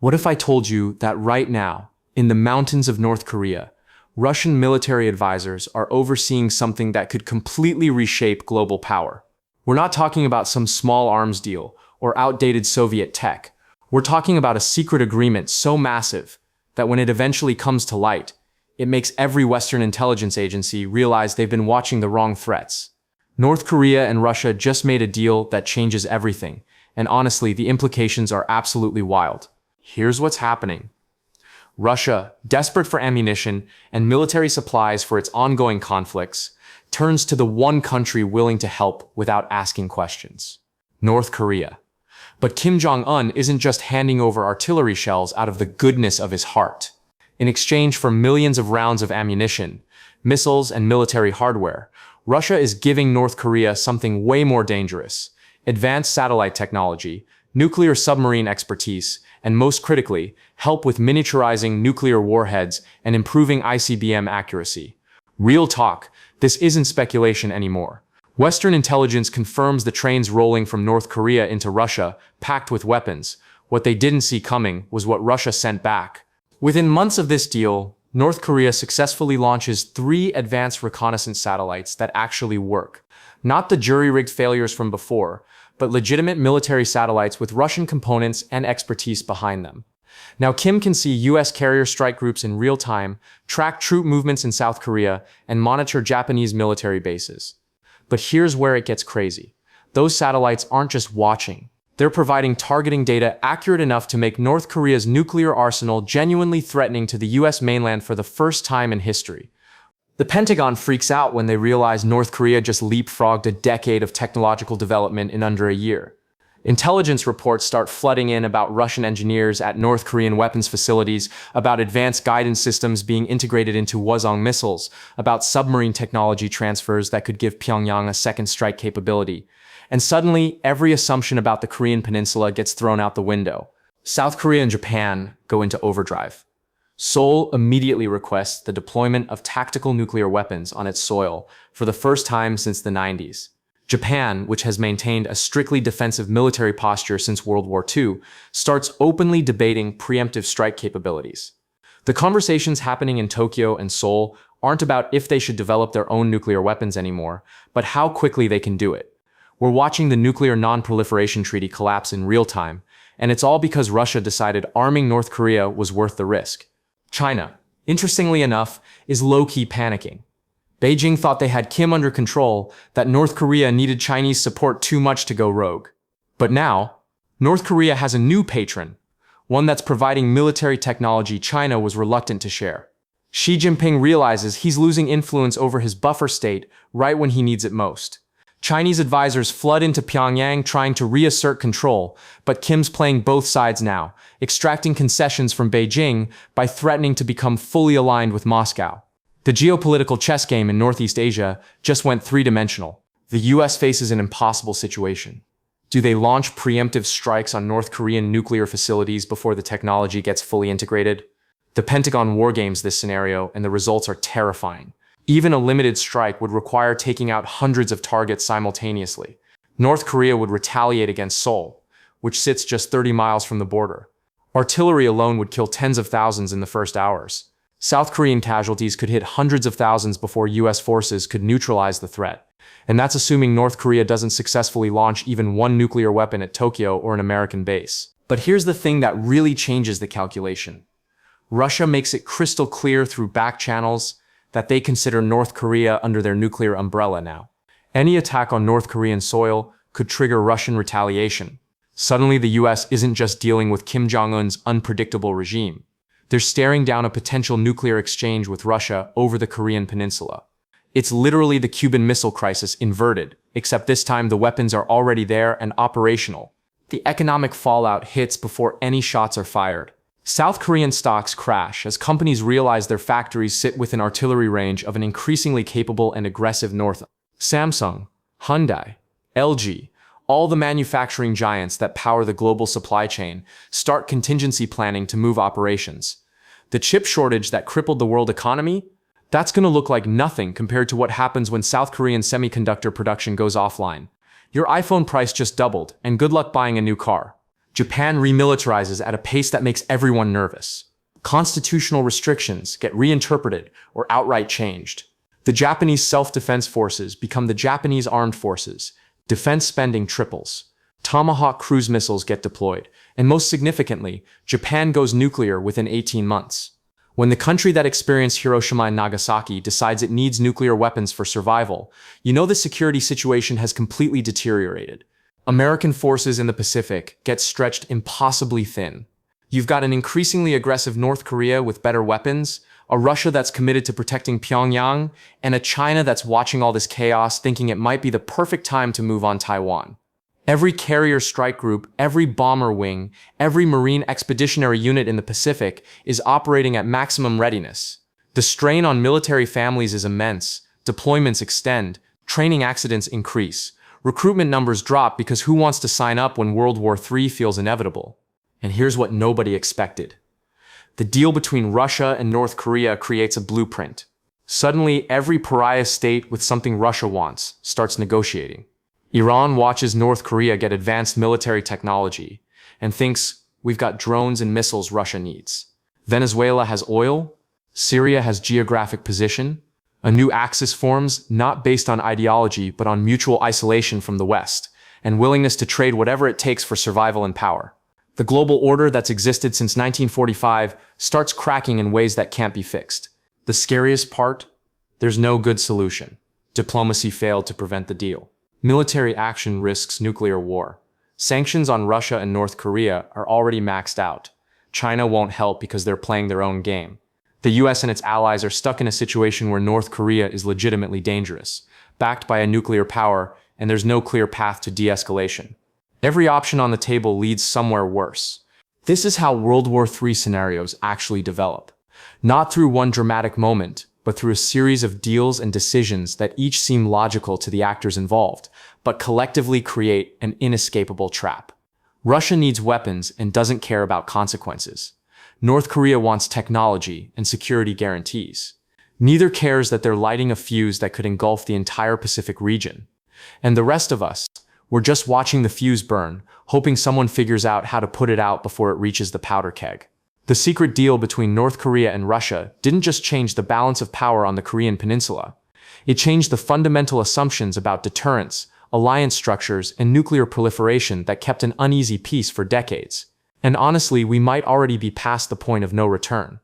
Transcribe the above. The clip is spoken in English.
What if I told you that right now, in the mountains of North Korea, Russian military advisors are overseeing something that could completely reshape global power? We're not talking about some small arms deal or outdated Soviet tech. We're talking about a secret agreement so massive that when it eventually comes to light, it makes every Western intelligence agency realize they've been watching the wrong threats. North Korea and Russia just made a deal that changes everything, and honestly, the implications are absolutely wild. Here's what's happening. Russia, desperate for ammunition and military supplies for its ongoing conflicts, turns to the one country willing to help without asking questions: North Korea. But Kim Jong-un isn't just handing over artillery shells out of the goodness of his heart. In exchange for millions of rounds of ammunition, missiles, and military hardware, Russia is giving North Korea something way more dangerous: advanced satellite technology, nuclear submarine expertise, and most critically, help with miniaturizing nuclear warheads and improving ICBM accuracy. Real talk, this isn't speculation anymore. Western intelligence confirms the trains rolling from North Korea into Russia, packed with weapons. What they didn't see coming was what Russia sent back. Within months of this deal, North Korea successfully launches 3 advanced reconnaissance satellites that actually work. Not the jury-rigged failures from before, but legitimate military satellites with Russian components and expertise behind them. Now Kim can see US carrier strike groups in real time, track troop movements in South Korea, and monitor Japanese military bases. But here's where it gets crazy. Those satellites aren't just watching. They're providing targeting data accurate enough to make North Korea's nuclear arsenal genuinely threatening to the US mainland for the first time in history. The Pentagon freaks out when they realize North Korea just leapfrogged a decade of technological development in under a year. Intelligence reports start flooding in about Russian engineers at North Korean weapons facilities, about advanced guidance systems being integrated into Hwasong missiles, about submarine technology transfers that could give Pyongyang a second strike capability. And suddenly, every assumption about the Korean peninsula gets thrown out the window. South Korea and Japan go into overdrive. Seoul immediately requests the deployment of tactical nuclear weapons on its soil for the first time since the 90s. Japan, which has maintained a strictly defensive military posture since World War II, starts openly debating preemptive strike capabilities. The conversations happening in Tokyo and Seoul aren't about if they should develop their own nuclear weapons anymore, but how quickly they can do it. We're watching the Nuclear Non-Proliferation Treaty collapse in real time, and it's all because Russia decided arming North Korea was worth the risk. China, interestingly enough, is low-key panicking. Beijing thought they had Kim under control, that North Korea needed Chinese support too much to go rogue. But now, North Korea has a new patron, one that's providing military technology China was reluctant to share. Xi Jinping realizes he's losing influence over his buffer state right when he needs it most. Chinese advisors flood into Pyongyang trying to reassert control, but Kim's playing both sides now, extracting concessions from Beijing by threatening to become fully aligned with Moscow. The geopolitical chess game in Northeast Asia just went 3-dimensional. The US faces an impossible situation. Do they launch preemptive strikes on North Korean nuclear facilities before the technology gets fully integrated? The Pentagon wargames this scenario, and the results are terrifying. Even a limited strike would require taking out hundreds of targets simultaneously. North Korea would retaliate against Seoul, which sits just 30 miles from the border. Artillery alone would kill tens of thousands in the first hours. South Korean casualties could hit hundreds of thousands before US forces could neutralize the threat. And that's assuming North Korea doesn't successfully launch even one nuclear weapon at Tokyo or an American base. But here's the thing that really changes the calculation. Russia makes it crystal clear through back channels that they consider North Korea under their nuclear umbrella now. Any attack on North Korean soil could trigger Russian retaliation. Suddenly, the US isn't just dealing with Kim Jong-un's unpredictable regime. They're staring down a potential nuclear exchange with Russia over the Korean peninsula. It's literally the Cuban Missile Crisis inverted, except this time the weapons are already there and operational. The economic fallout hits before any shots are fired. South Korean stocks crash as companies realize their factories sit within artillery range of an increasingly capable and aggressive North. Samsung, Hyundai, LG, all the manufacturing giants that power the global supply chain start contingency planning to move operations. The chip shortage that crippled the world economy? That's going to look like nothing compared to what happens when South Korean semiconductor production goes offline. Your iPhone price just doubled, and good luck buying a new car. Japan remilitarizes at a pace that makes everyone nervous. Constitutional restrictions get reinterpreted or outright changed. The Japanese self-defense forces become the Japanese armed forces. Defense spending triples. Tomahawk cruise missiles get deployed, and most significantly, Japan goes nuclear within 18 months. When the country that experienced Hiroshima and Nagasaki decides it needs nuclear weapons for survival, you know the security situation has completely deteriorated. American forces in the Pacific get stretched impossibly thin. You've got an increasingly aggressive North Korea with better weapons, a Russia that's committed to protecting Pyongyang, and a China that's watching all this chaos thinking it might be the perfect time to move on Taiwan. Every carrier strike group, every bomber wing, every marine expeditionary unit in the Pacific is operating at maximum readiness. The strain on military families is immense, deployments extend, training accidents increase, recruitment numbers drop because who wants to sign up when World War III feels inevitable? And here's what nobody expected. The deal between Russia and North Korea creates a blueprint. Suddenly, every pariah state with something Russia wants starts negotiating. Iran watches North Korea get advanced military technology and thinks, we've got drones and missiles Russia needs. Venezuela has oil. Syria has geographic position. A new axis forms, not based on ideology, but on mutual isolation from the West, and willingness to trade whatever it takes for survival and power. The global order that's existed since 1945 starts cracking in ways that can't be fixed. The scariest part? There's no good solution. Diplomacy failed to prevent the deal. Military action risks nuclear war. Sanctions on Russia and North Korea are already maxed out. China won't help because they're playing their own game. The US and its allies are stuck in a situation where North Korea is legitimately dangerous, backed by a nuclear power, and there's no clear path to de-escalation. Every option on the table leads somewhere worse. This is how World War III scenarios actually develop. Not through one dramatic moment, but through a series of deals and decisions that each seem logical to the actors involved, but collectively create an inescapable trap. Russia needs weapons and doesn't care about consequences. North Korea wants technology and security guarantees. Neither cares that they're lighting a fuse that could engulf the entire Pacific region. And the rest of us, we're just watching the fuse burn, hoping someone figures out how to put it out before it reaches the powder keg. The secret deal between North Korea and Russia didn't just change the balance of power on the Korean peninsula. It changed the fundamental assumptions about deterrence, alliance structures, and nuclear proliferation that kept an uneasy peace for decades. And honestly, we might already be past the point of no return.